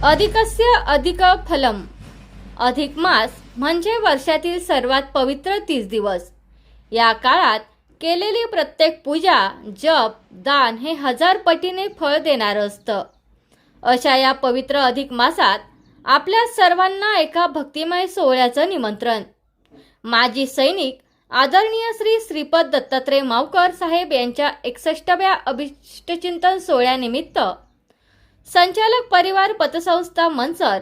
अधिकस्य अधिक फलम. अधिक मास म्हणजे वर्षातील सर्वात पवित्र 30 दिवस. या काळात केलेली प्रत्येक पूजा, जप, दान हे 1000 पटीने फळ देणारं असतं. अशा या पवित्र अधिक मासात आपल्या सर्वांना एका भक्तिमय सोहळ्याचं निमंत्रण. माजी सैनिक आदरणीय श्री श्रीपद दत्तात्रय मावकर साहेब यांच्या 61व्या अभिष्टचिंतन सोहळ्यानिमित्त संचालक परिवार पतसंस्था मनसर,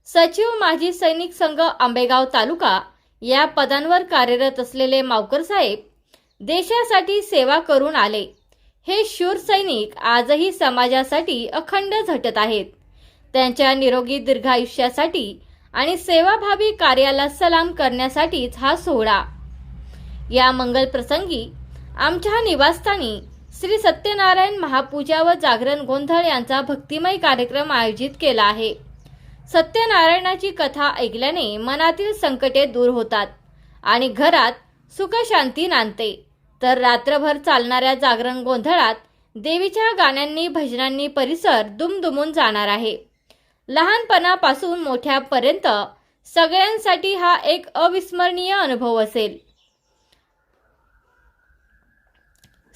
सचिव माजी सैनिक संघ आंबेगाव तालुका या पदांवर कार्यरत असलेले मावकर साहेब देशासाठी सेवा करून आले. हे शूर सैनिक आजही समाजासाठी अखंड झटत आहेत. त्यांच्या निरोगी दीर्घायुष्यासाठी आणि सेवाभावी कार्याला सलाम करण्यासाठीच हा सोहळा. या मंगल प्रसंगी आमच्या निवासस्थानी श्री सत्यनारायण महापूजा व जागरण गोंधळ यांचा भक्तिमय कार्यक्रम आयोजित केला आहे. सत्यनारायणाची कथा ऐकल्याने मनातील संकटे दूर होतात आणि घरात सुखशांती नांदते. तर रात्रभर चालणाऱ्या जागरण गोंधळात देवीच्या गाण्यांनी भजनांनी परिसर दुमदुमून जाणार आहे. लहानपणापासून मोठ्यापर्यंत सगळ्यांसाठी हा एक अविस्मरणीय अनुभव असेल.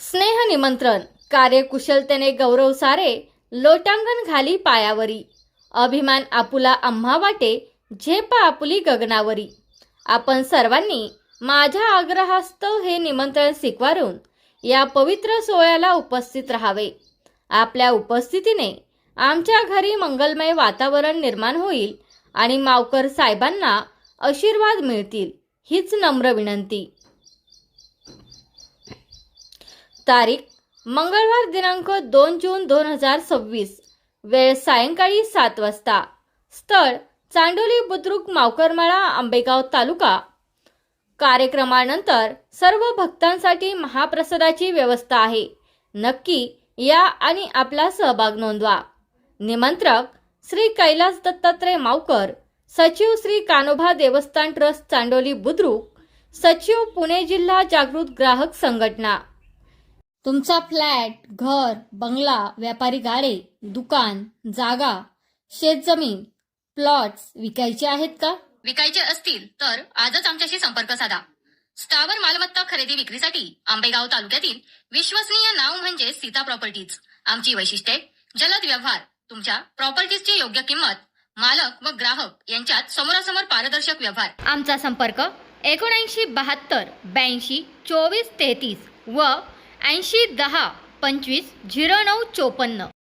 स्नेह निमंत्रण. कार्यकुशलतेने गौरव सारे लोटांगण घाली पायावरी. अभिमान आपुला आम्हा वाटे झेप आपुली गगनावरी. आपण सर्वांनी माझ्या आग्रहास्तव हे निमंत्रण स्वीकारून या पवित्र सोहळ्याला उपस्थित राहावे. आपल्या उपस्थितीने आमच्या घरी मंगलमय वातावरण निर्माण होईल आणि मावकर साहेबांना आशीर्वाद मिळतील हीच नम्र विनंती. तारीख मंगळवार दिनांक 2 जून 2026. वेळ सायंकाळी 7 वाजता. स्थळ चांडोली बुद्रुक मावकरमाळा आंबेगाव तालुका. कार्यक्रमानंतर सर्व भक्तांसाठी महाप्रसादाची व्यवस्था आहे. नक्की या आणि आपला सहभाग नोंदवा. निमंत्रक श्री कैलास दत्तात्रय मावकर, सचिव श्री कान्होबा देवस्थान ट्रस्ट चांडोली बुद्रुक, सचिव पुणे जिल्हा जागृत ग्राहक संघटना. तुमचा फ्लॅट, घर, बंगला, व्यापारी गाडे, दुकान, जागा, शेतजमीन, प्लॉट्स विकायचे आहेत का? विकायचे असतील तर आजच आमच्याशी संपर्क साधा. स्थावर मालमत्ता खरेदी विक्रीसाठी आंबेगाव तालुक्यातील विश्वसनीय नाव म्हणजे सीता प्रॉपर्टीज. आमची वैशिष्ट्ये: जलद व्यवहार, तुमच्या प्रॉपर्टीजची योग्य किंमत, मालक व ग्राहक यांच्यात समोरासमोर पारदर्शक व्यवहार. आमचा संपर्क 7972 82 24 33 व 80 10 25 09 54.